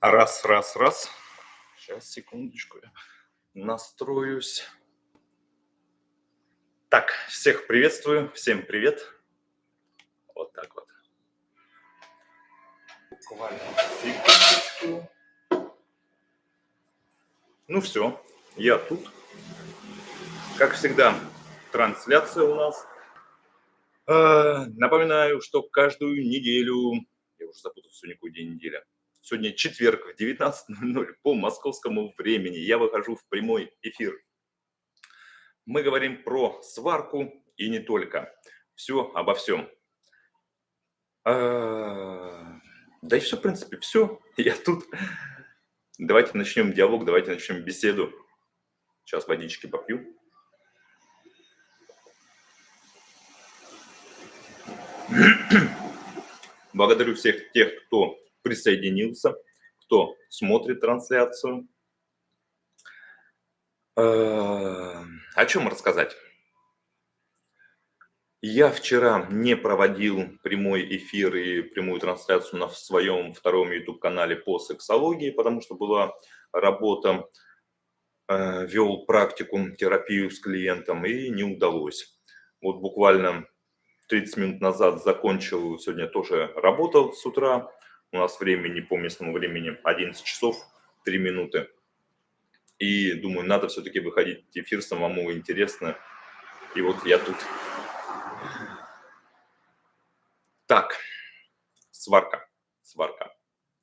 Раз, раз, раз. Сейчас, секундочку, я настроюсь. Так, всех приветствую, всем привет. Вот так вот. Буквально секундочку. Ну все, я тут. Как всегда, трансляция у нас. Напоминаю, что каждую неделю, я уже запутался, сегодня какой день недели. Сегодня четверг в 19:00 по московскому времени. Я выхожу в прямой эфир. Мы говорим про сварку и не только. Все обо всем. Да и все, в принципе, все. Я тут. Давайте начнем диалог, давайте начнем беседу. Сейчас водички попью. Благодарю всех тех, кто присоединился, кто смотрит трансляцию. О чем рассказать? Я вчера не проводил прямой эфир и прямую трансляцию на своем втором YouTube-канале по сексологии, потому что была работа, вел практику, терапию с клиентом, и не удалось. Вот буквально 30 минут назад закончил, сегодня тоже работал с утра. У нас времени по местному времени 11 часов 3 минуты. И думаю, надо все-таки выходить в эфир, самому интересно. И вот я тут. Так, сварка.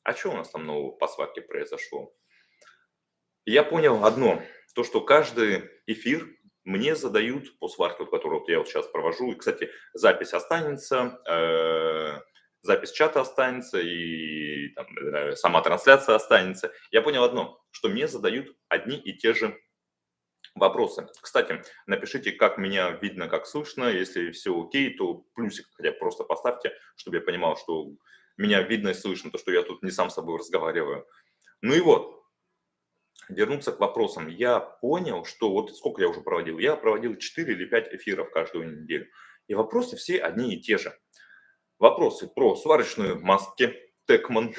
А что у нас там нового по сварке произошло? Я понял одно, то, что каждый эфир мне задают по сварке, вот, которую вот я вот сейчас провожу. И, кстати, запись останется, запись чата останется, и там, сама трансляция останется. Я понял одно, что мне задают одни и те же вопросы. Кстати, напишите, как меня видно, как слышно. Если все окей, то плюсик хотя бы просто поставьте, чтобы я понимал, что меня видно и слышно, то, что я тут не сам с собой разговариваю. Ну и вот, вернуться к вопросам. Я понял, что вот сколько я уже проводил. Я проводил 4 или 5 эфиров каждую неделю. И вопросы все одни и те же. Вопросы про сварочные маски, Текман.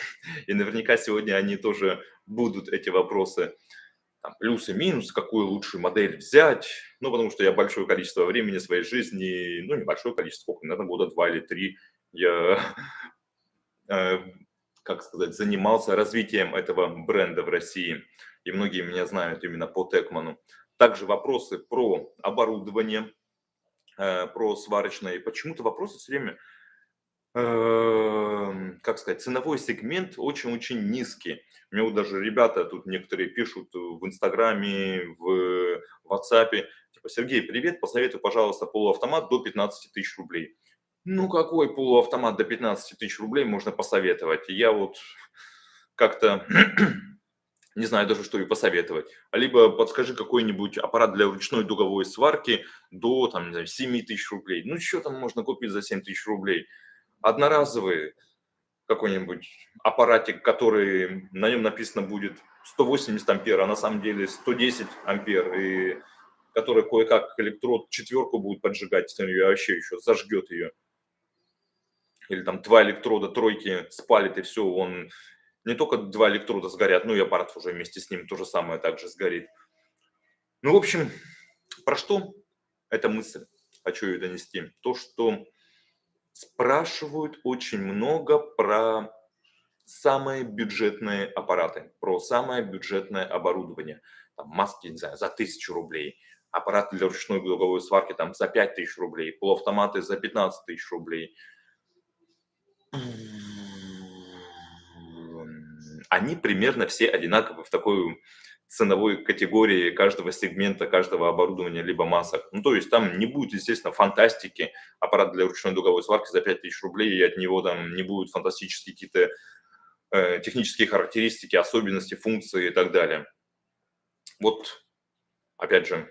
И наверняка сегодня они тоже будут, эти вопросы. Там, плюсы, минусы, какую лучшую модель взять. Ну, потому что я большое количество времени своей жизни, ну, небольшое количество, сколько, наверное, года 2 или 3, я, как сказать, занимался развитием этого бренда в России. И многие меня знают именно по Текману. Также вопросы про оборудование, про сварочное. И почему-то вопросы все время, как сказать, ценовой сегмент очень-очень низкий. Мне вот даже ребята тут некоторые пишут в Инстаграме, в WhatsApp, типа, Сергей, привет, посоветуй, пожалуйста, полуавтомат до 15 тысяч рублей. Ну, какой полуавтомат до 15 тысяч рублей можно посоветовать? Я вот как-то не знаю даже, что и посоветовать. Либо подскажи какой-нибудь аппарат для ручной дуговой сварки до, там, не знаю, 7 тысяч рублей. Ну, что там можно купить за 7 тысяч рублей? Одноразовый какой-нибудь аппаратик, который на нем написано будет 180 ампер, а на самом деле 110 ампер, и который кое-как электрод четверку будет поджигать, если ее вообще еще зажгет ее. Или там 2 электрода тройки спалит, и все, он не только 2 электрода сгорят, ну и аппарат уже вместе с ним то же самое также сгорит. Ну, в общем, про что эта мысль? Хочу ее донести. То, что спрашивают очень много про самые бюджетные аппараты, про самое бюджетное оборудование. Там маски, не знаю, за 1000 рублей, аппараты для ручной дуговой сварки там за 5000 рублей, полуавтоматы за 15 тысяч рублей. Они примерно все одинаковы в такой ценовой категории каждого сегмента, каждого оборудования, либо масок. Ну, то есть там не будет, естественно, фантастики. Аппарат для ручной дуговой сварки за 5000 рублей, и от него там не будут фантастические какие-то технические характеристики, особенности, функции и так далее. Вот, опять же,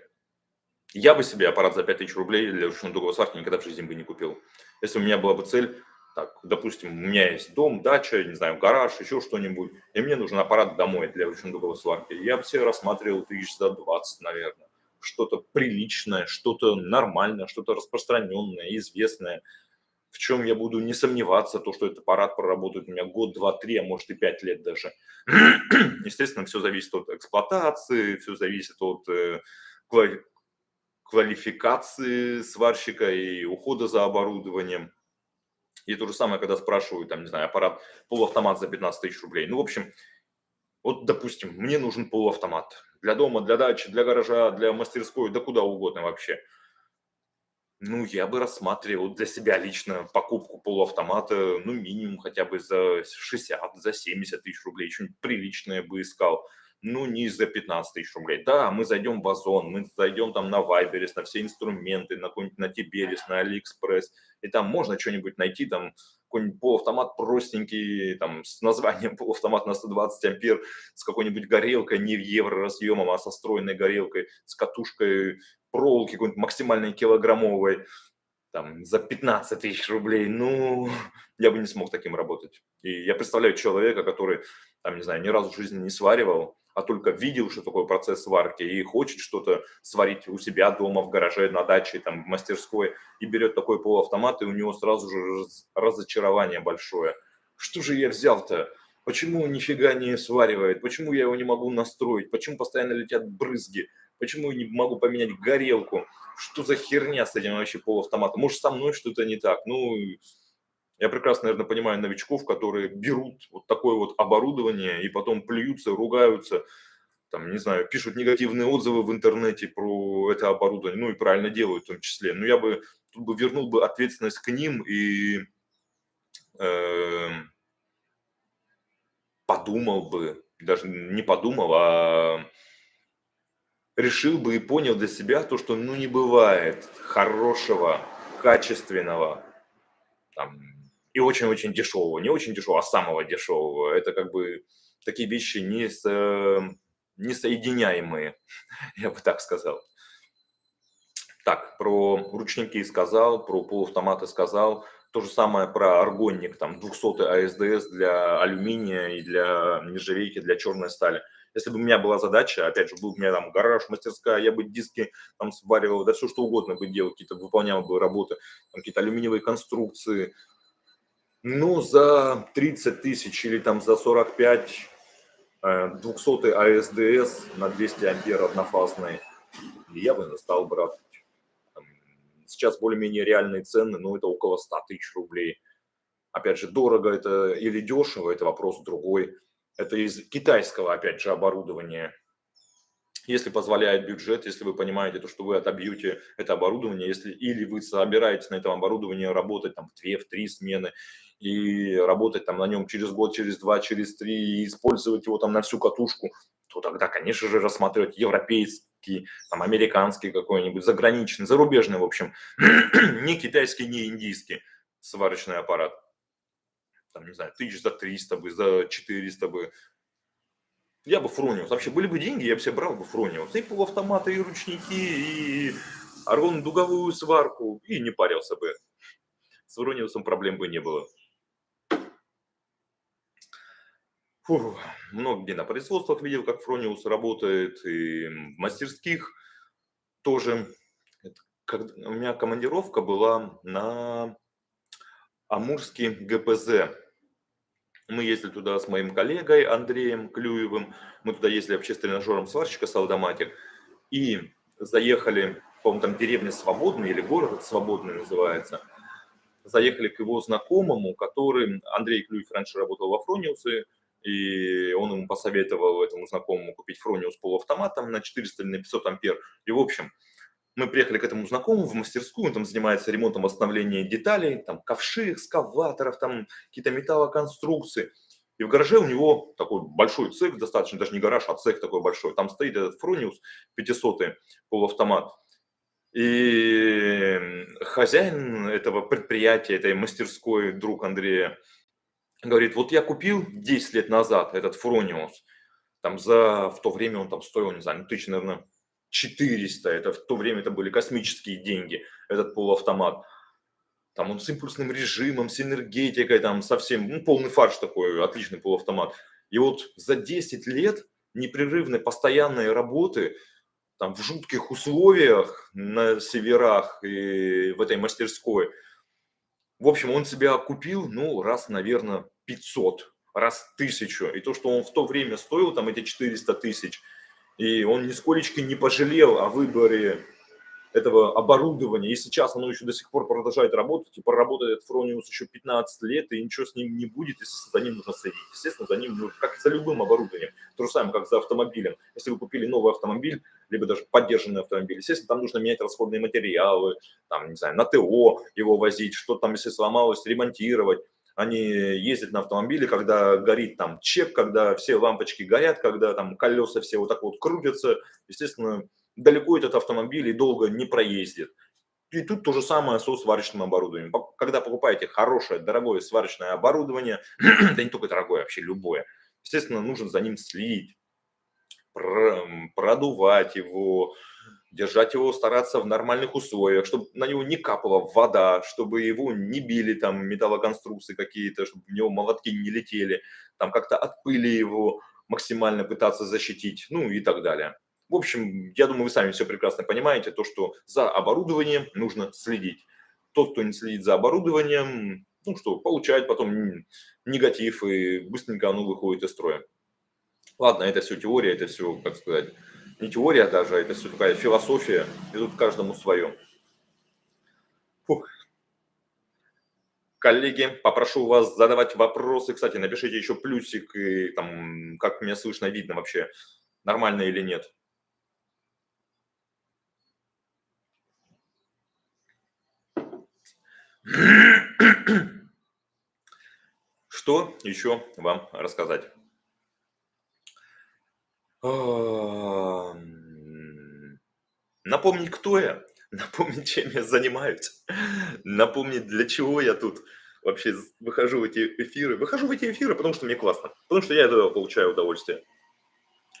я бы себе аппарат за 5000 рублей для ручной дуговой сварки никогда в жизни бы не купил. Если у меня была бы цель, так, допустим, у меня есть дом, дача, не знаю, гараж, еще что-нибудь, и мне нужен аппарат домой для ручной дуговой сварки, я бы себе рассматривал тысяч за 20, наверное. Что-то приличное, что-то нормальное, что-то распространенное, известное. в чем я буду не сомневаться, то, что этот аппарат проработает у меня год, два, три, а может и 5 лет даже. Естественно, все зависит от эксплуатации, все зависит от ква- квалификации сварщика и ухода за оборудованием. И то же самое, когда спрашивают, там, не знаю, аппарат полуавтомат за 15 тысяч рублей. Ну, в общем, вот, допустим, мне нужен полуавтомат для дома, для дачи, для гаража, для мастерской, да куда угодно вообще. Ну, я бы рассматривал для себя лично покупку полуавтомата, ну, минимум хотя бы за 60, за 70 тысяч рублей, что-нибудь приличное бы искал. Ну, не за 15 тысяч рублей. Да, мы зайдем в Озон, мы зайдем там на Вайберес, на все инструменты, на какой-нибудь на Тиберис, на Алиэкспресс, и там можно что-нибудь найти, там какой-нибудь полуавтомат простенький, там с названием полуавтомат на 120 ампер, с какой-нибудь горелкой, не евроразъемом, а со встроенной горелкой, с катушкой проволоки какой-нибудь максимальной килограммовой, там, за 15 тысяч рублей, ну, я бы не смог таким работать. И я представляю человека, который, там, не знаю, ни разу в жизни не сваривал, а только видел, что такое процесс сварки, и хочет что-то сварить у себя дома, в гараже, на даче, там, в мастерской, и берет такой полуавтомат, и у него сразу же разочарование большое. Что же я взял-то? Почему нифига не сваривает? Почему я его не могу настроить? Почему постоянно летят брызги? Почему я не могу поменять горелку? Что за херня с этим вообще полуавтоматом? Может, со мной что-то не так? Ну, я прекрасно, наверное, понимаю новичков, которые берут вот такое вот оборудование и потом плюются, ругаются, там, не знаю, пишут негативные отзывы в интернете про это оборудование, ну и правильно делают в том числе. Но я бы тут бы вернул бы ответственность к ним и эм, подумал бы, даже не подумал, а решил бы и понял для себя то, что ну не бывает хорошего, качественного, там, и очень-очень дешевого. Не очень дешевого, а самого дешевого. Это как бы такие вещи несоединяемые, я бы так сказал. Так, про ручники сказал, про полуавтоматы сказал. То же самое про аргонник, там 200 АСДС для алюминия и для нержавейки, для черной стали. Если бы у меня была задача, опять же, был у меня там гараж, мастерская, я бы диски там сваривал, да все что угодно бы делал, какие-то выполнял бы работы, там, какие-то алюминиевые конструкции. Ну, за 30 тысяч или там за 45 200 АСДС на 200 ампер однофазный, я бы стал брать. Там, сейчас более-менее реальные цены, но это около 100 тысяч рублей. Опять же, дорого это или дешево, это вопрос другой. Это из китайского, опять же, оборудования. Если позволяет бюджет, если вы понимаете, то, что вы отобьете это оборудование, если, или вы собираетесь на этом оборудовании работать там, в 2, в 3 смены, и работать там на нем через год, через два, через три, и использовать его там на всю катушку, то тогда, конечно же, рассматривать европейский, там, американский какой-нибудь, заграничный, зарубежный, в общем, не китайский, не индийский сварочный аппарат. Там, не знаю, тысяч за 300 бы, за 400 бы. Я бы Фрониус. Вообще, были бы деньги, я бы себе брал бы Фрониус. И полуавтоматы, и ручники, и аргон-дуговую сварку, и не парился бы. С Фрониусом проблем бы не было. Фу, много где на производствах видел, как Фрониус работает, и в мастерских тоже. У меня командировка была на Амурский ГПЗ. Мы ездили туда с моим коллегой Андреем Клюевым. Мы туда ездили вообще с тренажером сварщика с Алдаматик. И заехали, по-моему, там деревня Свободная или город Свободный называется. Заехали к его знакомому, который, Андрей Клюев раньше работал во Фрониусе, и он ему посоветовал этому знакомому купить Фрониус полуавтоматом на 400 или на 500 ампер. И, в общем, мы приехали к этому знакомому в мастерскую, он там занимается ремонтом, восстановлением деталей, там ковши, экскаваторов, там какие-то металлоконструкции. И в гараже у него такой большой цех, достаточно, даже не гараж, а цех такой большой. Там стоит этот Фрониус 500 полуавтомат. И хозяин этого предприятия, этой мастерской, друг Андрея, говорит, вот я купил 10 лет назад этот Фрониус, там в то время он там стоил, не знаю, ну, тысяч, наверное, 400, это в то время это были космические деньги, этот полуавтомат. Там он с импульсным режимом, с энергетикой, там совсем, ну, полный фарш такой, отличный полуавтомат. И вот за 10 лет непрерывной, постоянной работы, там в жутких условиях на северах и в этой мастерской, В общем, он себя купил, ну, раз, наверное, 500, раз 1000. И то, что он в то время стоил, там, эти 400 тысяч, и он нисколечко не пожалел о выборе этого оборудования. И сейчас оно еще до сих пор продолжает работать, и проработает этот Фрониус еще 15 лет, и ничего с ним не будет, если за ним нужно следить. Естественно, за ним, ну, как и за любым оборудованием. То же самое, как за автомобилем. Если вы купили новый автомобиль, либо даже поддержанный автомобиль, естественно, там нужно менять расходные материалы, там, не знаю, на ТО его возить, что там, если сломалось, ремонтировать. Они ездят на автомобиле, когда горит там чек, когда все лампочки горят, когда там колеса все вот так вот крутятся. Естественно, далеко этот автомобиль и долго не проездит. И тут то же самое со сварочным оборудованием. Когда покупаете хорошее, дорогое сварочное оборудование, да не только дорогое, вообще любое, естественно, нужно за ним следить, продувать его, держать его, стараться в нормальных условиях, чтобы на него не капала вода, чтобы его не били там металлоконструкции какие-то, чтобы в него молотки не летели, там как-то от пыли его максимально пытаться защитить, ну и так далее. В общем, я думаю, вы сами все прекрасно понимаете, то, что за оборудованием нужно следить. Тот, кто не следит за оборудованием, ну что, получает потом негатив и быстренько оно выходит из строя. Ладно, это все теория, это все, как сказать, не теория даже, это все такая философия, и тут каждому свое. Фух. Коллеги, попрошу вас задавать вопросы. Кстати, напишите еще плюсик, и там, как меня слышно, видно вообще, нормально или нет. Что еще вам рассказать? Напомнить, кто я, напомнить, чем я занимаюсь, напомнить, для чего я тут вообще выхожу в эти эфиры. Выхожу в эти эфиры, потому что мне классно, потому что я от этого получаю удовольствие.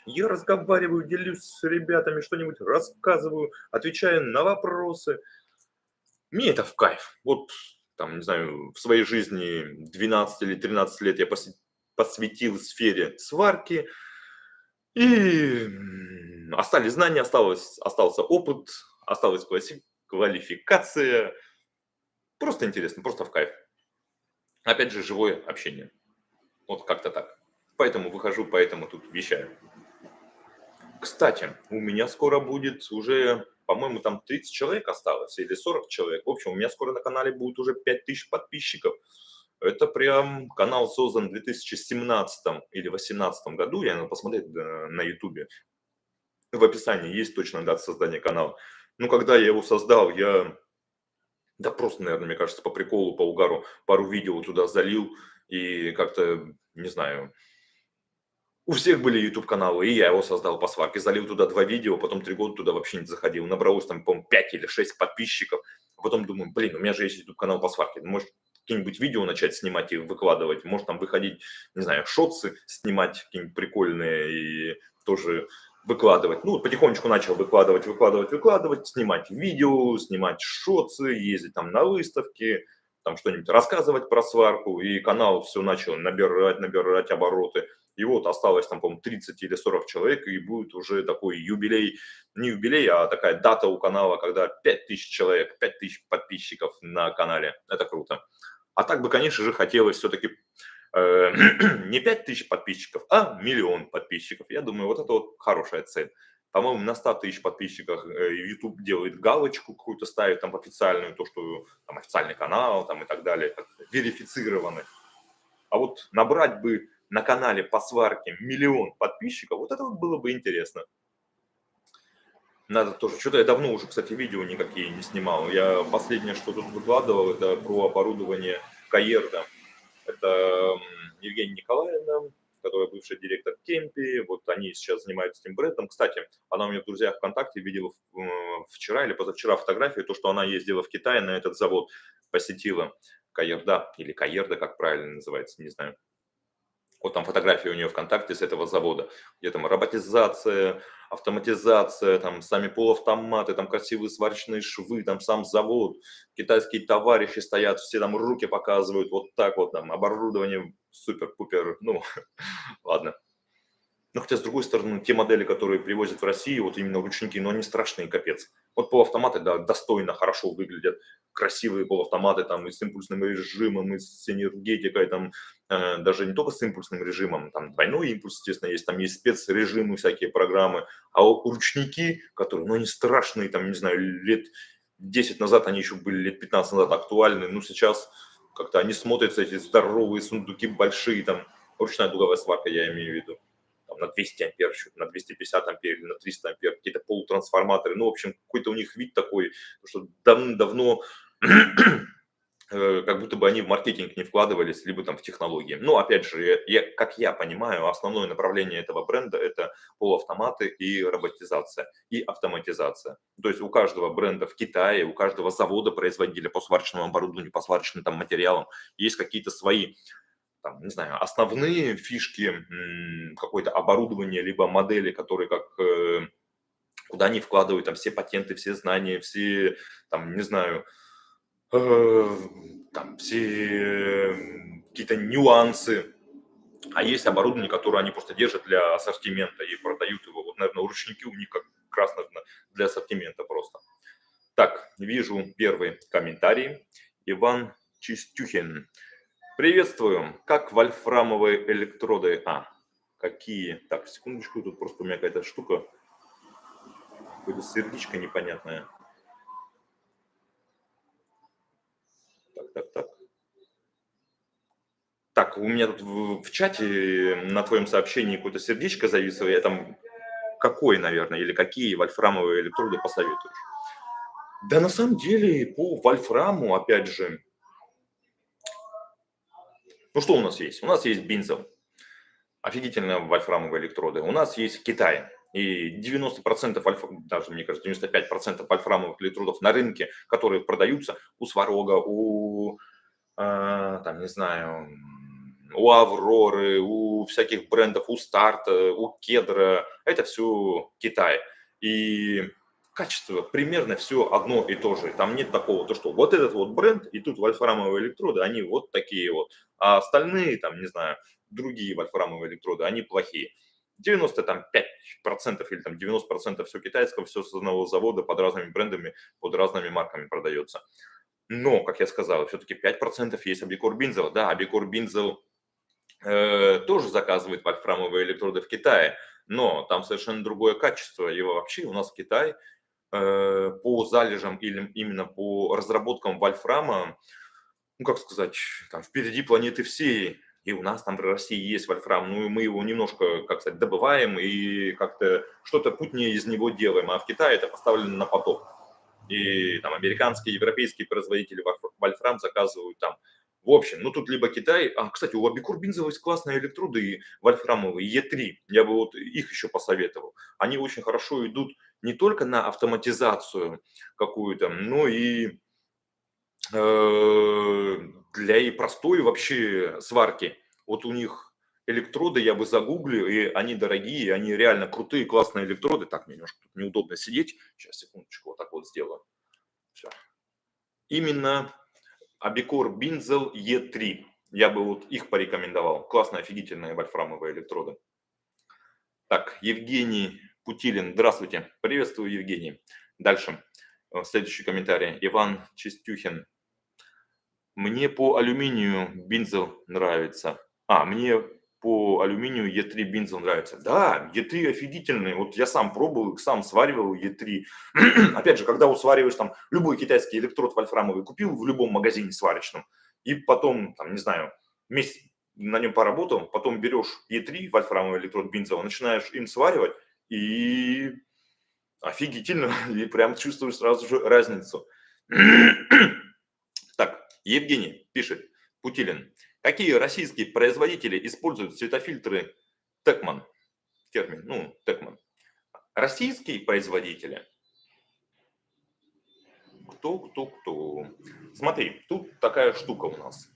Я разговариваю, делюсь с ребятами, что-нибудь рассказываю, отвечаю на вопросы. Мне это в кайф. Вот, там, не знаю, в своей жизни 12 или 13 лет я посвятил сфере сварки, и остались знания, остался опыт, осталась квалификация. Просто интересно, просто в кайф. Опять же, живое общение. Вот как-то так. Поэтому выхожу, поэтому тут вещаю. Кстати, у меня скоро будет уже, по-моему, там 30 человек осталось или 40 человек. В общем, у меня скоро на канале будет уже 5000 подписчиков. Это прям канал создан в 2017 или 2018 году. Я надо посмотреть на ютубе. В описании есть точно дата создания канала. Ну, когда я его создал, я, да просто, наверное, мне кажется, по приколу, по угару, пару видео туда залил. И как-то, не знаю, у всех были YouTube-каналы, и я его создал по сварке. Залил туда 2 видео, потом 3 года туда вообще не заходил. Набралось там, по-моему, 5 или 6 подписчиков. А потом думаю, блин, у меня же есть YouTube-канал по сварке. Может, какие-нибудь видео начать снимать и выкладывать. Может, там выходить, не знаю, шотсы снимать какие-нибудь прикольные и тоже выкладывать. Ну, вот потихонечку начал выкладывать, снимать видео, снимать шотсы, ездить там на выставки, там что-нибудь рассказывать про сварку. И канал все начал набирать обороты. И вот осталось там, по-моему, 30 или 40 человек, и будет уже такой юбилей, не юбилей, а такая дата у канала, когда 5000 человек, 5000 подписчиков на канале. Это круто. А так бы, конечно же, хотелось все-таки не 5000 подписчиков, а миллион подписчиков. Я думаю, вот это вот хорошая цель. По-моему, на 100 тысяч подписчиках YouTube делает галочку какую-то, ставит там официальную, то, что там официальный канал там и так далее, верифицированный. А вот набрать бы на канале по сварке миллион подписчиков, вот это вот было бы интересно. Надо тоже. Что-то я давно уже, кстати, видео никакие не снимал. Я последнее, что тут выкладывал, это про оборудование Каерда. Это Евгения Николаевна, которая бывший директор Кемпи. Вот они сейчас занимаются этим брендом. Кстати, она у меня в друзьях ВКонтакте видела вчера или позавчера фотографию, то, что она ездила в Китай на этот завод, посетила Каерда или Каерда, как правильно называется, не знаю. Вот там фотографии у нее ВКонтакте с этого завода, где там роботизация, автоматизация, там сами полуавтоматы, там красивые сварочные швы, там сам завод, китайские товарищи стоят, все там руки показывают, вот так вот там, оборудование супер-пупер, ну, ладно. Но хотя, с другой стороны, те модели, которые привозят в Россию, вот именно ручники, но они страшные, капец. Вот полуавтоматы, да, достойно, хорошо выглядят, красивые полуавтоматы, там, и с импульсным режимом, и с энергетикой, там, даже не только с импульсным режимом, там, двойной импульс, естественно, есть, там есть спецрежимы, всякие программы, а ручники, которые, ну, они страшные, там, не знаю, лет 10 назад они еще были, лет 15 назад актуальны, ну, сейчас как-то они смотрятся, эти здоровые сундуки, большие, там, ручная дуговая сварка, я имею в виду там, на 200 ампер, на 250 ампер или на 300 ампер, какие-то полутрансформаторы. Ну, в общем, какой-то у них вид такой, что давным-давно как будто бы они в маркетинг не вкладывались, либо там в технологии. Но, опять же, как я понимаю, основное направление этого бренда – это полуавтоматы и роботизация, и автоматизация. То есть у каждого бренда в Китае, у каждого завода-производителя по сварочному оборудованию, по сварочным там материалам есть какие-то свои там, не знаю, основные фишки, какое-то оборудование, либо модели, которые куда они вкладывают там все патенты, все знания, все, там, не знаю, э, там, все какие-то нюансы. А есть оборудование, которое они просто держат для ассортимента и продают его. Вот, наверное, ручники у них как раз, наверное, для ассортимента просто. Так, вижу первый комментарий. Иван Чистюхин. Приветствую. Как вольфрамовые электроды? Какие? Так, секундочку, тут просто у меня какая-то штука, какое-то сердечко непонятное. Так. Так, у меня тут в чате на твоем сообщении какое-то сердечко зависло. Я там какой, наверное, или какие вольфрамовые электроды посоветуешь? Да, на самом деле, по вольфраму, опять же, ну что у нас есть? У нас есть бензол. Офигительные вольфрамовые электроды. У нас есть Китай. И 90%, даже, мне кажется, 95% вольфрамовых электродов на рынке, которые продаются у Сварога, там, не знаю, у Авроры, у всяких брендов, у Старта, у Кедра, это все Китай. И качество примерно все одно и то же. Там нет такого, то что вот этот вот бренд, и тут вольфрамовые электроды, они вот такие вот. А остальные, там, не знаю, другие вольфрамовые электроды, они плохие. 95% или там 90% все китайского, все с одного завода под разными брендами, под разными марками продается. Но, как я сказал, все-таки 5% есть Абикор Бинзел. Да, Абикор Бинзел тоже заказывает вольфрамовые электроды в Китае, но там совершенно другое качество. И вообще у нас в Китае по залежам или именно по разработкам вольфрама, ну, как сказать, там впереди планеты всей. И у нас там в России есть вольфрам, ну, и мы его немножко, как сказать, добываем и как-то что-то путнее из него делаем. А в Китае это поставлено на поток. И там американские, европейские производители вольфрам заказывают там. В общем, ну тут либо Китай, кстати, у Абикур Бинзова есть классные электроды вольфрамовые, Е3, я бы вот их еще посоветовал. Они очень хорошо идут не только на автоматизацию какую-то, но и для и простой вообще сварки. Вот у них электроды я бы загуглил, и они дорогие, они реально крутые, классные электроды. Так, мне немножко тут неудобно сидеть. Сейчас, секундочку, вот так вот сделаю. Всё. Именно Абикор Бинзел Е3. Я бы вот их порекомендовал. Классные, офигительные вольфрамовые электроды. Так, Евгений Путилин. Здравствуйте. Приветствую, Евгений. Дальше. Следующий комментарий. Иван Чистюхин. Мне по алюминию бензол нравится. Мне по алюминию Е3 бензол нравится. Да, Е3 офигительный. Вот я сам пробовал, сам сваривал Е3. Опять же, когда вот свариваешь там любой китайский электрод вольфрамовый, купил в любом магазине сварочном, и потом, там, не знаю, месяц на нем поработал, потом берешь Е3, вольфрамовый электрод бензола, начинаешь им сваривать, и офигительно, и прям чувствуешь сразу же разницу. Так, Евгений пишет, Путилин. Какие российские производители используют светофильтры Текман? Термин, Текман. Российские производители? Кто? Смотри, тут такая штука у нас.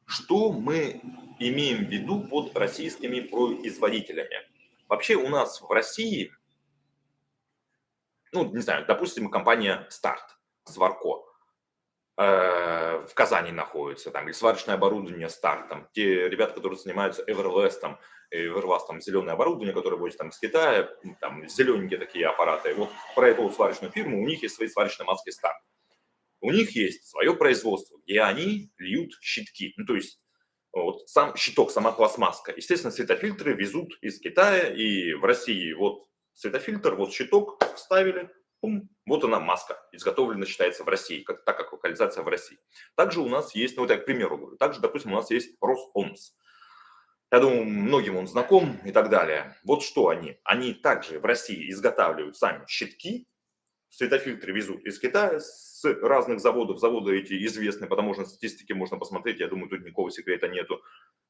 Что мы имеем в виду под российскими производителями? Вообще у нас в России, не знаю, допустим, компания Старт, Сварко. в Казани находится, там, или сварочное оборудование Стар, там, те ребята, которые занимаются Everlast, там, зеленое оборудование, которое возят там с Китая, там, зелененькие такие аппараты. Вот про эту вот сварочную фирму, у них есть свои сварочные маски Стар. У них есть свое производство, где они льют щитки. Ну, то есть вот сам щиток, сама пластмасска. Естественно, светофильтры везут из Китая, и в России вот светофильтр, вот щиток вставили, пум, вот она маска, изготовлена, считается, в России, так как локализация в России. Также у нас есть, ну вот я к примеру говорю, также, допустим, у нас есть Росомс. Я думаю, многим он знаком и так далее. Вот что они? Они также в России изготавливают сами щитки, светофильтры везут из Китая с разных заводов. Заводы эти известны, потому что на статистике можно посмотреть. Я думаю, тут никакого секрета нету.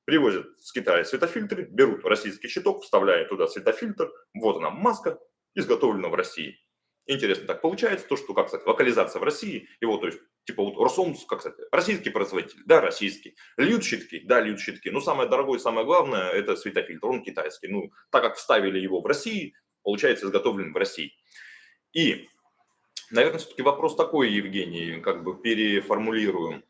Привозят с Китая светофильтры, берут российский щиток, вставляют туда светофильтр. Вот она маска, изготовлена в России. Интересно так получается, то, что, как сказать, локализация в России, его, то есть, типа вот Росомс, как сказать, российский производитель, да, российский. Льют щитки, да, льют щитки. Но самое дорогое, самое главное, это светофильтр, он китайский. Ну, так как вставили его в России, получается, изготовлен в России. И наверное, все-таки вопрос такой, Евгений, как бы переформулируем.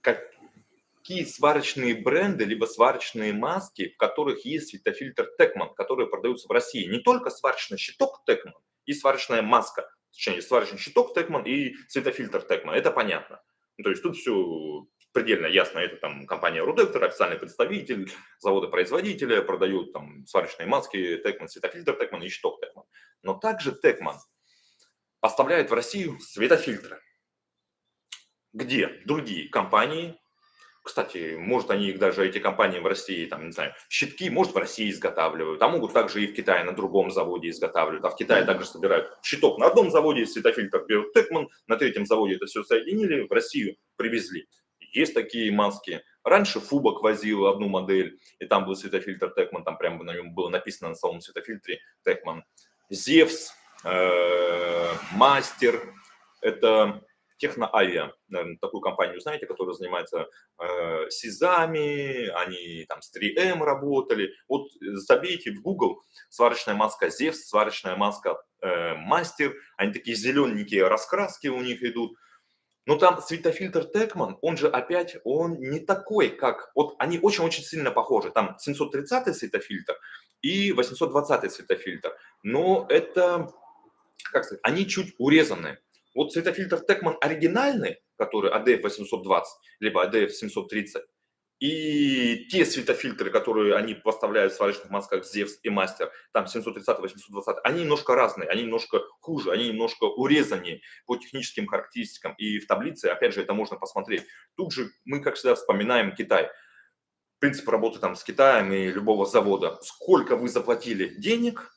Какие сварочные бренды, либо сварочные маски, в которых есть светофильтр Текман, которые продаются в России? Не только сварочный щиток Текман и сварочная маска, точнее, сварочный щиток Текман и светофильтр Текман, это понятно. Ну, то есть тут все предельно ясно, это там компания Рудектор, официальный представитель, заводы-производителя продают там сварочные маски Текман, светофильтр Текман и щиток Текман. Но также Текман поставляет в Россию светофильтры, где другие компании, кстати, может они их даже, эти компании в России, там, не знаю, щитки, может в России изготавливают, а могут также и в Китае на другом заводе изготавливают, а в Китае также собирают щиток на одном заводе, светофильтр берут Текман, на третьем заводе это все соединили, в Россию привезли. Есть такие маски. Раньше Фубок возил одну модель, и там был светофильтр Текман, там прямо на нем было написано на самом светофильтре Текман. Зевс, Мастер, это Техноавиа, наверное, такую компанию знаете, которая занимается СИЗами, они там с 3М работали. Вот забейте в Google сварочная маска Зевс, сварочная маска Мастер, они такие зелененькие раскраски у них идут. Но там светофильтр Текман, он же опять, он не такой, как... Вот они очень-очень сильно похожи. Там 730 светофильтр и 820 светофильтр. Но это, как сказать, они чуть урезаны. Вот светофильтр Текман оригинальный, который ADF 820, либо ADF 730, и те светофильтры, которые они поставляют в сварочных масках Zevs и Master, там 730, 820, они немножко разные, они немножко хуже, они немножко урезаннее по техническим характеристикам. И в таблице, опять же, это можно посмотреть. Тут же мы, как всегда, вспоминаем Китай. Принцип работы там с Китаем и любого завода. Сколько вы заплатили денег,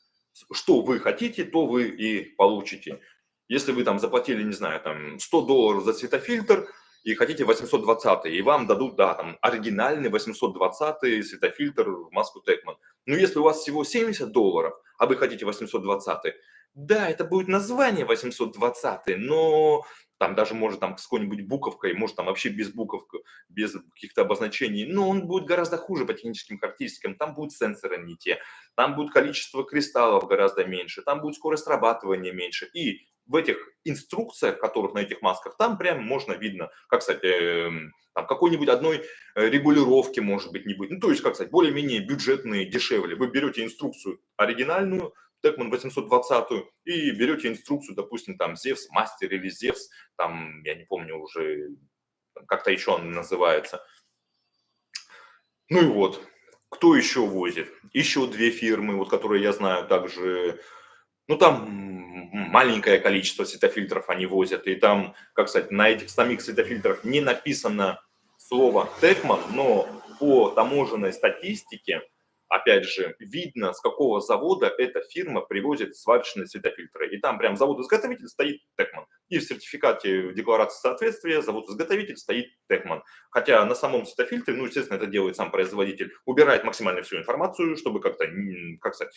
что вы хотите, то вы и получите. Если вы там заплатили, не знаю, там $100 за светофильтр и хотите 820, и вам дадут, да, там оригинальный 820 светофильтр в маску Текман. Но если у вас всего $70, а вы хотите 820, да, это будет название 820, но там даже может там с какой-нибудь буковкой, может там вообще без буковки, без каких-то обозначений, но он будет гораздо хуже по техническим характеристикам. Там будут сенсоры не те, там будет количество кристаллов гораздо меньше, там будет скорость срабатывания меньше. И в этих инструкциях, которых на этих масках, там прям можно видно, как сказать, там какой-нибудь одной регулировки, может быть, не будет. Ну, то есть, как сказать, более-менее бюджетные, дешевле. Вы берете инструкцию оригинальную, Текман 820 и берете инструкцию, допустим, там Zevs Master или Zevs, там, я не помню уже, как-то еще он называется. Ну и вот, кто еще возит? Еще две фирмы, вот которые я знаю также, ну там маленькое количество светофильтров они возят, и там, как сказать, на этих самих светофильтрах не написано слово Текман, но по таможенной статистике, опять же, видно, с какого завода эта фирма привозит сварочные светофильтры. И там прям завод-изготовитель стоит Текман. И в сертификате в декларации соответствия завод-изготовитель стоит Текман. Хотя на самом светофильтре, ну, естественно, это делает сам производитель, убирает максимально всю информацию, чтобы как-то, как сказать,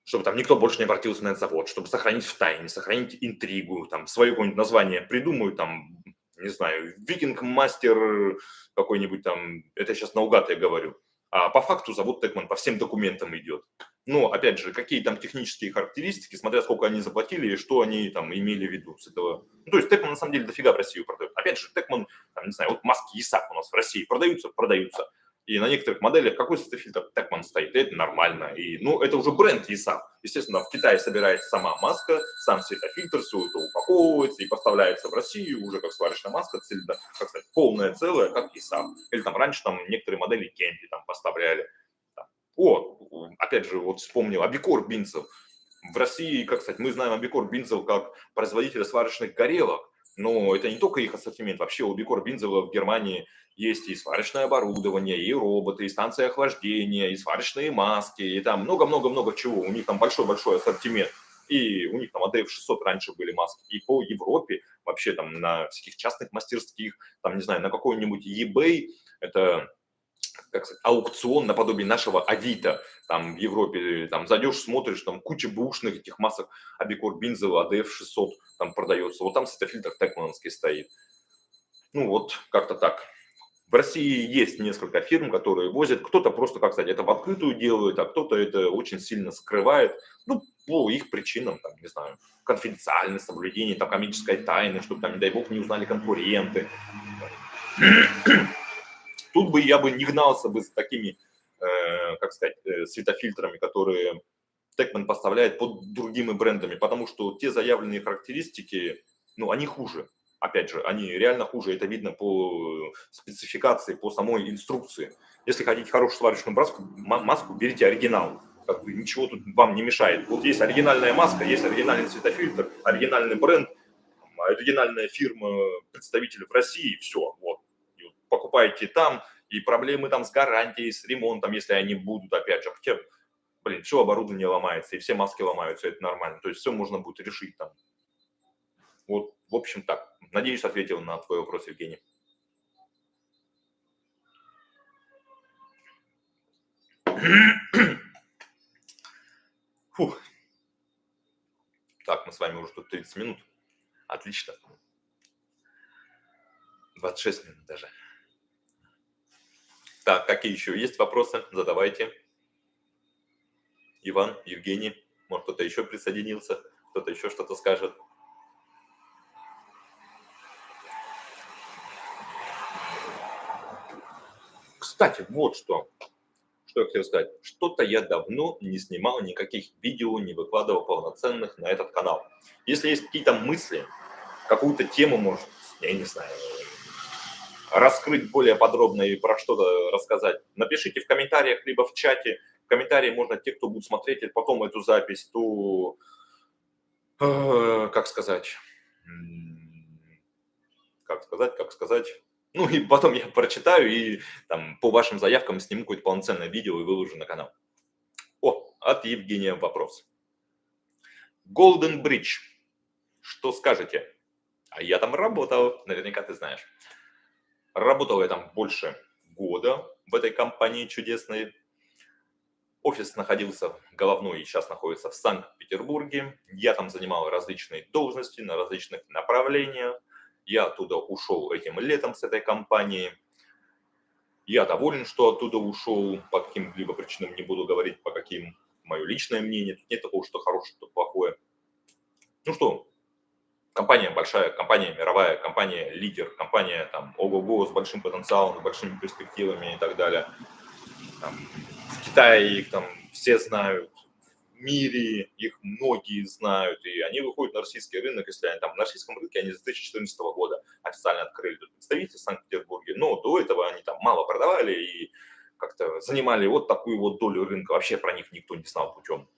чтобы там никто больше не обратился на этот завод, чтобы сохранить в тайне, сохранить интригу, там, свое какое-нибудь название придумают, там, не знаю, викинг-мастер какой-нибудь там, это сейчас наугад я говорю, а по факту завод Текман по всем документам идет. Но, опять же, какие там технические характеристики, смотря сколько они заплатили и что они там имели в виду с этого. Ну, то есть Текман на самом деле дофига в Россию продает. Опять же, Текман, там, не знаю, вот маски ИСАК у нас в России продаются, продаются. И на некоторых моделях какой светофильтр Текман стоит, и это нормально. И, ну, это уже бренд ИСАК. Естественно, в Китае собирается сама маска, сам светофильтр, все это упаковывается и поставляется в Россию уже как сварочная маска, как сказать, полная, целая, как ИСАК. Или там раньше там некоторые модели Кемпи там поставляли. Опять же, вот вспомнил Абикор Бинцев. В России, как сказать, мы знаем Абикор Бинцев как производителя сварочных горелок, но это не только их ассортимент. Вообще у Абикор Бинцева в Германии есть и сварочное оборудование, и роботы, и станции охлаждения, и сварочные маски, и там много-много-много чего. У них там большой-большой ассортимент. И у них там АДФ-600 раньше были маски. И по Европе, вообще там на всяких частных мастерских, там, не знаю, на какой-нибудь eBay, это как сказать, аукцион наподобие нашего Авито. Там в Европе там зайдешь, смотришь, там куча бэушных этих масок Абикор Бинзева, АДФ-600 там продается. Вот там светофильтр Текмановский стоит. Ну вот, как-то так. В России есть несколько фирм, которые возят. Кто-то просто, как сказать, это в открытую делает, а кто-то это очень сильно скрывает. Ну, по их причинам, там, не знаю, конфиденциальность, соблюдение там, коммерческой тайны, чтобы там, не дай бог, не узнали конкуренты. Тут бы я бы не гнался бы за такими, как сказать, светофильтрами, которые Текман поставляет под другими брендами, потому что те заявленные характеристики, ну, они хуже. Опять же, они реально хуже, это видно по спецификации, по самой инструкции. Если хотите хорошую сварочную маску, берите оригинал. Как бы ничего тут вам не мешает. Вот есть оригинальная маска, есть оригинальный светофильтр, оригинальный бренд, оригинальная фирма, представитель в России, все, вот. И вот покупаете там, и проблемы там с гарантией, с ремонтом, если они будут, опять же, хотя, блин, все оборудование ломается, и все маски ломаются, это нормально, то есть все можно будет решить там. Вот, в общем, так. Надеюсь, ответил на твой вопрос, Евгений. Фух. Так, мы с вами уже тут 30 минут. Отлично. 26 минут даже. Так, какие еще есть вопросы? Задавайте. Иван, Евгений, может, кто-то еще присоединился, кто-то еще что-то скажет. Кстати, вот что я хотел сказать. Что-то я давно не снимал никаких видео, не выкладывал полноценных на этот канал. Если есть какие-то мысли, какую-то тему, может, я не знаю, раскрыть более подробно и про что-то рассказать, напишите в комментариях, либо в чате. В комментарии можно те, кто будет смотреть потом эту запись, то, как сказать, ну и потом я прочитаю и там по вашим заявкам сниму какое-то полноценное видео и выложу на канал. О, от Евгения вопрос. Golden Bridge. Что скажете? А я там работал, наверняка ты знаешь. Работал я там больше года в этой компании чудесной. Офис находился головной и сейчас находится в Санкт-Петербурге. Я там занимал различные должности на различных направлениях. Я оттуда ушел этим летом с этой компании. Я доволен, что оттуда ушел. По каким-либо причинам не буду говорить, по каким. Мое личное мнение. Тут нет такого, что хорошее, что плохое. Ну что, компания большая, компания мировая, компания лидер, компания там ого-го с большим потенциалом, с большими перспективами и так далее. Там, в Китае их там все знают, в мире их многие знают, и они выходят на российский рынок, если они там на российском рынке, они с 2014 года официально открыли представительство в Санкт-Петербурге, но до этого они там мало продавали и как-то занимали вот такую вот долю рынка, вообще про них никто не знал путем.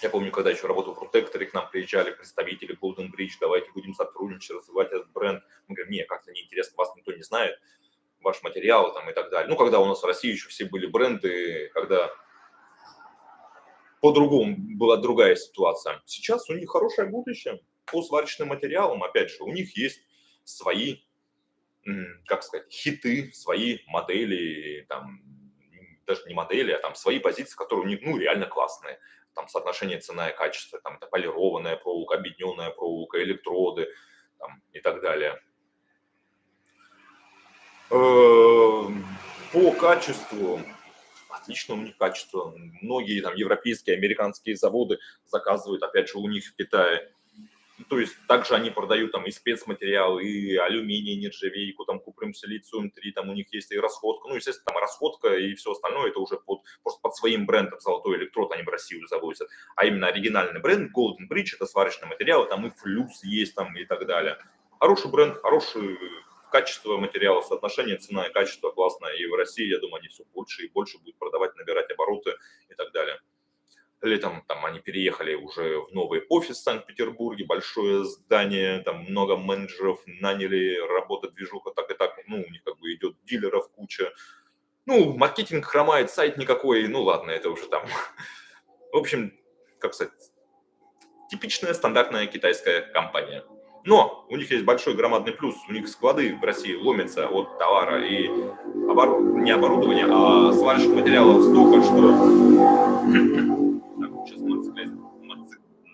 Я помню, когда еще работал в Protector, к нам приезжали представители Golden Bridge, давайте будем сотрудничать, развивать этот бренд. Мы говорим, не, как-то неинтересно, вас никто не знает, ваш материал там и так далее. Ну, когда у нас в России еще все были бренды, когда по-другому была другая ситуация. Сейчас у них хорошее будущее по сварочным материалам. Опять же, у них есть свои, как сказать, хиты, свои модели, там, даже не модели, а там свои позиции, которые у них, ну, реально классные. Там соотношение цена и качество, там это полированная проволока, объединенная проволока, электроды там, и так далее. По качеству отлично у них качество. Многие там европейские, американские заводы заказывают, опять же, у них в Китае. Ну, то есть также они продают там и спецматериалы, и алюминий, нержавейку, там купрум, силициум-3, там у них есть и расходка. Ну, естественно, там расходка и все остальное, это уже просто под своим брендом «Золотой электрод» они в Россию завозят. А именно оригинальный бренд Golden Bridge, это сварочный материал, там и флюс есть там и так далее. Хороший бренд, хорошее качество материала, соотношение цена и качество классное. И в России, я думаю, они все больше и больше будут продавать, набирать обороты и так далее. Летом там они переехали уже в новый офис в Санкт-Петербурге, большое здание, там много менеджеров наняли, работа, движуха, так и так, ну, у них как бы идет дилеров куча. Ну, маркетинг хромает, сайт никакой, ну ладно, это уже там. В общем, как сказать, типичная стандартная китайская компания. Но у них есть большой громадный плюс, у них склады в России ломятся от товара и не оборудования, а сварочных материалов столько, что так, сейчас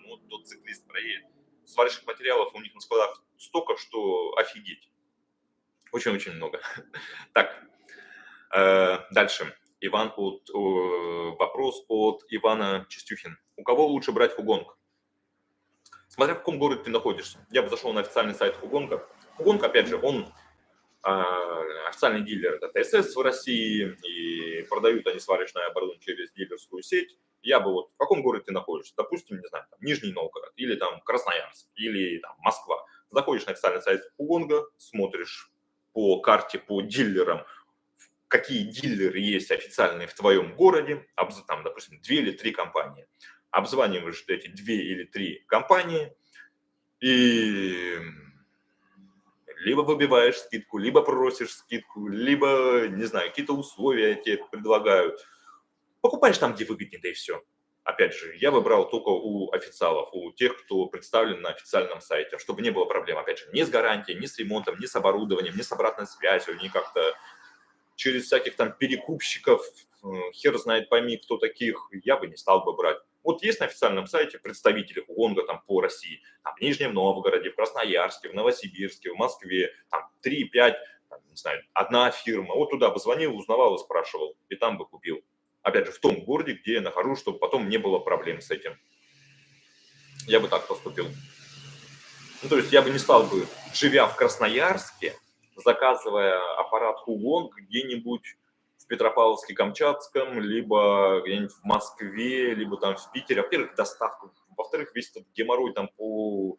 мотоциклист проедет. Сварочных материалов у них на складах столько, что офигеть. Очень-очень много. Так, дальше. Вопрос от Ивана Чистюхин. У кого лучше брать Хугонг? Смотря в каком городе ты находишься. Я бы зашел на официальный сайт Хугонга. Хугонг, опять же, он официальный дилер, это ТСС в России, и продают они сварочное оборудование через дилерскую сеть. Я бы вот, в каком городе ты находишься, допустим, не знаю, там, Нижний Новгород, или там Красноярск, или там Москва. Заходишь на официальный сайт Хугонга, смотришь по карте, по дилерам, какие дилеры есть официальные в твоем городе, там, допустим, 2 или 3 компании. Обзваниваешь эти 2 или 3 компании и либо выбиваешь скидку, либо просишь скидку, либо, не знаю, какие-то условия тебе предлагают. Покупаешь там, где выгоднее, да и все. Опять же, я выбрал только у официалов, у тех, кто представлен на официальном сайте, чтобы не было проблем, опять же, ни с гарантией, ни с ремонтом, ни с оборудованием, ни с обратной связью, ни как-то через всяких там перекупщиков, хер знает пойми, кто таких, я бы не стал бы брать. Вот есть на официальном сайте представители Хугонга там по России, там в Нижнем Новгороде, в Красноярске, в Новосибирске, в Москве, там 3-5, не знаю, одна фирма. Вот туда бы звонил, узнавал и спрашивал, и там бы купил. Опять же, в том городе, где я нахожусь, чтобы потом не было проблем с этим. Я бы так поступил. Ну, то есть я бы не стал бы, живя в Красноярске, заказывая аппарат Хугонг где-нибудь в Петропавловске-Камчатском, либо где-нибудь в Москве, либо там в Питере. Во-первых, доставку. Во-вторых, весь этот геморрой там по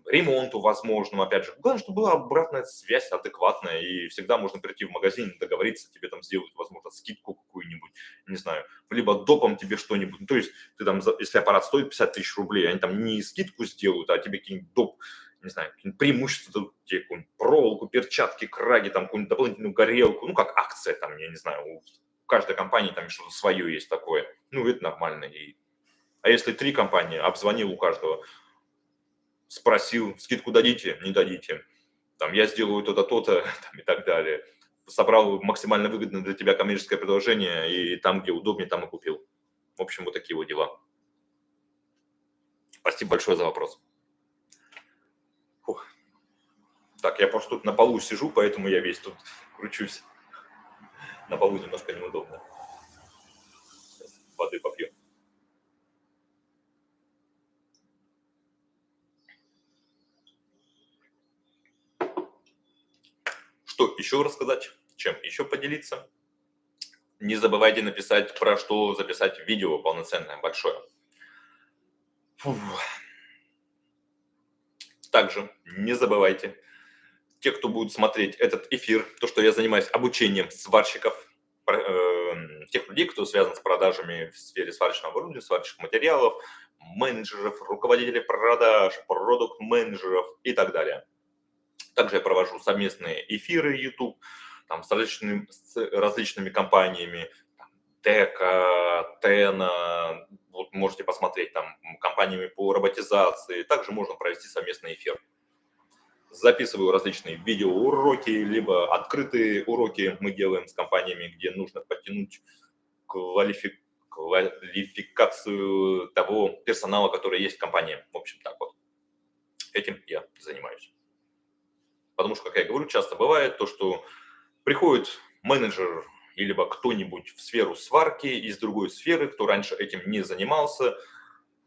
ремонту возможному, опять же. Главное, чтобы была обратная связь адекватная, и всегда можно прийти в магазин, договориться, тебе там сделают, возможно, скидку какую-нибудь, не знаю, либо допом тебе что-нибудь. Ну, то есть ты там, если аппарат стоит 50 тысяч рублей, они там не скидку сделают, а тебе какие-нибудь доп, не знаю, какие-нибудь преимущества дадут, тебе какую-нибудь проволоку, перчатки, краги, там какую-нибудь дополнительную горелку, ну, как акция там, я не знаю, у каждой компании там что-то свое есть такое. Ну, это нормально. А если 3 компании, обзвонил у каждого, спросил, скидку дадите, не дадите, там, я сделаю то-то, то-то, там, и так далее. Собрал максимально выгодное для тебя коммерческое предложение, и там, где удобнее, там и купил. В общем, вот такие вот дела. Спасибо большое за вопрос. Фух. Так, я просто тут на полу сижу, поэтому я весь тут кручусь. На полу немножко неудобно. Сейчас воды попью. Что еще рассказать? Чем еще поделиться? Не забывайте написать, про что записать видео полноценное, большое. Фух. Также не забывайте, те, кто будет смотреть этот эфир, то, что я занимаюсь обучением сварщиков, тех людей, кто связан с продажами в сфере сварочного оборудования, сварочных материалов, менеджеров, руководителей продаж, продукт-менеджеров и так далее. Также я провожу совместные эфиры YouTube там, с различными компаниями, Тека, Тена, вот можете посмотреть там компаниями по роботизации. Также можно провести совместный эфир. Записываю различные видеоуроки, либо открытые уроки мы делаем с компаниями, где нужно подтянуть квалификацию того персонала, который есть в компании. В общем, так вот. Этим я занимаюсь. Потому что, как я говорю, часто бывает то, что приходит менеджер или кто-нибудь в сферу сварки из другой сферы, кто раньше этим не занимался.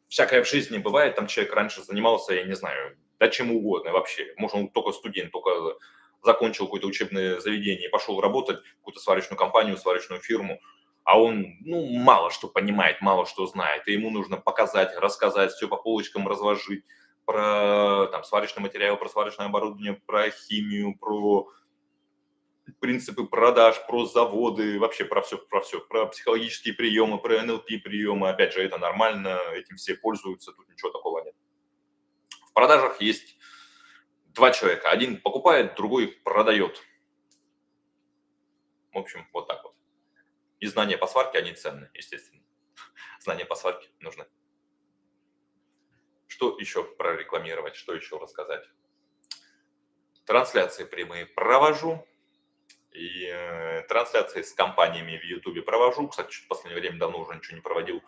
Всякое в жизни бывает, там человек раньше занимался, я не знаю, да чем угодно вообще. Может, он только студент, только закончил какое-то учебное заведение и пошел работать в какую-то сварочную компанию, сварочную фирму, а он, мало что понимает, мало что знает, и ему нужно показать, рассказать, все по полочкам разложить про там сварочный материал, про сварочное оборудование, про химию, про принципы продаж, про заводы, вообще про все, про психологические приемы, про НЛП приемы. Опять же, это нормально, этим все пользуются, тут ничего такого нет. В продажах есть два человека. Один покупает, другой продает. В общем, вот так вот. И знания по сварке, они ценны, естественно. Знания по сварке нужны. Что еще прорекламировать, что еще рассказать? Трансляции прямые провожу. И трансляции с компаниями в Ютубе провожу. Кстати, в последнее время давно уже ничего не проводил.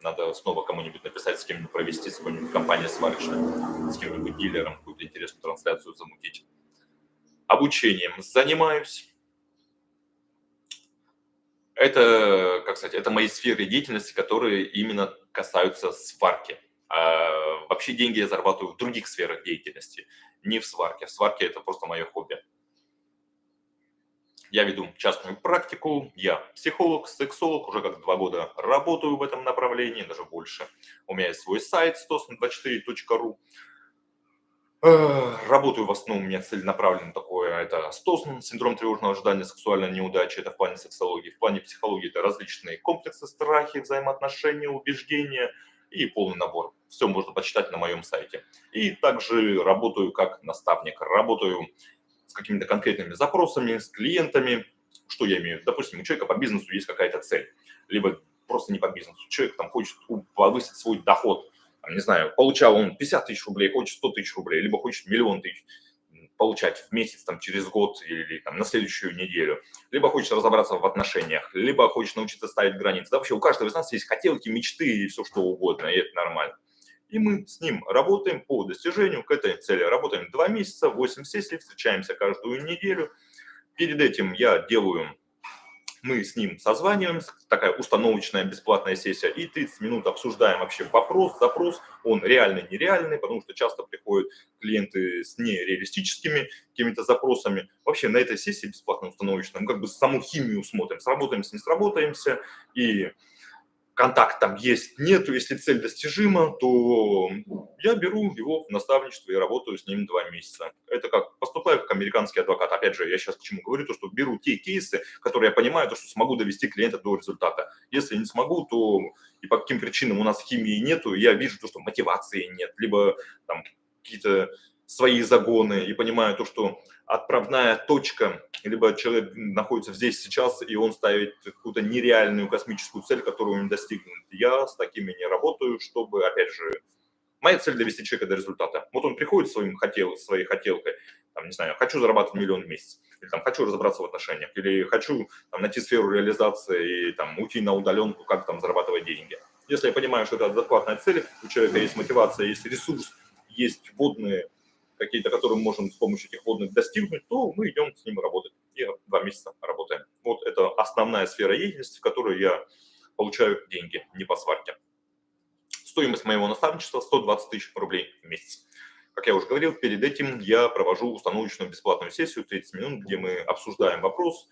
Надо снова кому-нибудь написать, с кем-нибудь провести, с какой-нибудь компанией сварочной, с кем-нибудь дилером какую-то интересную трансляцию замутить. Обучением занимаюсь. Это, как сказать, это мои сферы деятельности, которые именно касаются сварки. А вообще деньги я зарабатываю в других сферах деятельности, не в сварке. В сварке это просто мое хобби. Я веду частную практику, я психолог, сексолог, уже как 2 года работаю в этом направлении, даже больше. У меня есть свой сайт stosn24.ru. Работаю в основном, у меня целенаправленно такое, это СТОСН, синдром тревожного ожидания, сексуальной неудачи, это в плане сексологии. В плане психологии это различные комплексы, страхи, взаимоотношения, убеждения и полный набор. Все можно почитать на моем сайте. И также работаю как наставник, работаю с какими-то конкретными запросами, с клиентами. Что я имею? Допустим, у человека по бизнесу есть какая-то цель, либо просто не по бизнесу. Человек там хочет повысить свой доход, там, не знаю, получал он 50 тысяч рублей, хочет 100 тысяч рублей, либо хочет 1 000 000 получать в месяц, там, через год или там, на следующую неделю, либо хочет разобраться в отношениях, либо хочет научиться ставить границы. Да, вообще у каждого из нас есть хотелки, мечты и все что угодно, и это нормально. И мы с ним работаем по достижению к этой цели. Работаем 2 месяца, 8 сессий, встречаемся каждую неделю. Перед этим мы с ним созваниваемся, такая установочная бесплатная сессия, и 30 минут обсуждаем вообще вопрос, запрос, он реальный, нереальный, потому что часто приходят клиенты с нереалистическими какими-то запросами. Вообще на этой сессии бесплатно установочной мы как бы саму химию смотрим, сработаемся, не сработаемся, и контакт там есть, нету, если цель достижима, то я беру его в наставничество и работаю с ним 2 месяца. Это как поступаю как американский адвокат. Опять же, я сейчас к чему говорю, то что беру те кейсы, которые я понимаю, то что смогу довести клиента до результата. Если не смогу, то и по каким причинам у нас химии нету, я вижу то, что мотивации нет, либо там какие-то свои загоны, и понимаю то, что отправная точка, либо человек находится здесь сейчас, и он ставит какую-то нереальную космическую цель, которую он не достигнет. Я с такими не работаю, чтобы, опять же, моя цель довести человека до результата. Вот он приходит своей хотелкой, там, не знаю, хочу зарабатывать 1 000 000 в месяц, или там, хочу разобраться в отношениях, или хочу там, найти сферу реализации и там, уйти на удаленку, как там зарабатывать деньги. Если я понимаю, что это адекватная цель, у человека есть мотивация, есть ресурс, есть вводные какие-то, которые мы можем с помощью этих вводных достигнуть, то мы идем с ним работать. И 2 месяца работаем. Вот это основная сфера деятельности, в которой я получаю деньги, не по сварке. Стоимость моего наставничества 120 тысяч рублей в месяц. Как я уже говорил, перед этим я провожу установочную бесплатную сессию 30 минут, где мы обсуждаем вопрос.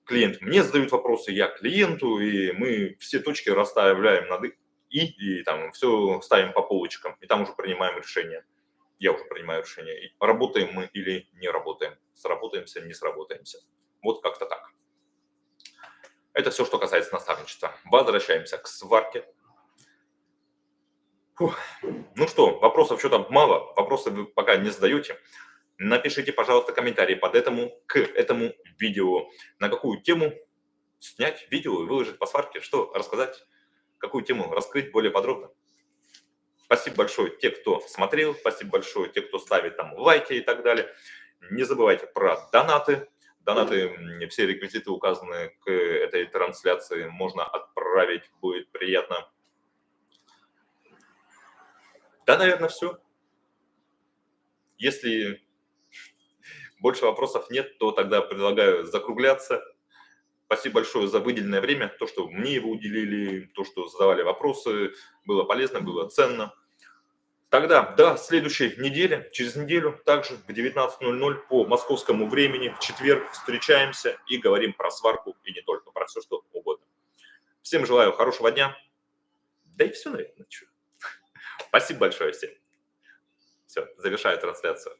Клиент мне задают вопросы, я клиенту, и мы все точки расставляем над и там все ставим по полочкам, и там уже принимаем решение. Я уже принимаю решение, работаем мы или не работаем, сработаемся, не сработаемся. Вот как-то так. Это все, что касается наставничества. Возвращаемся к сварке. Фух. Ну что, вопросов что-то мало, вопросы вы пока не задаете. Напишите, пожалуйста, комментарии к этому видео. На какую тему снять видео и выложить по сварке, что рассказать, какую тему раскрыть более подробно. Спасибо большое те, кто смотрел, спасибо большое те, кто ставит там лайки и так далее. Не забывайте про донаты. Донаты, все реквизиты указаны к этой трансляции, можно отправить, будет приятно. Да, наверное, все. Если больше вопросов нет, то тогда предлагаю закругляться. Спасибо большое за выделенное время, то, что мне его уделили, то, что задавали вопросы. Было полезно, было ценно. Тогда до следующей недели, через неделю, также в 19:00 по московскому времени, в четверг встречаемся и говорим про сварку и не только, про все, что угодно. Всем желаю хорошего дня. Да и все, наверное. Чё. Спасибо большое всем. Все, завершаю трансляцию.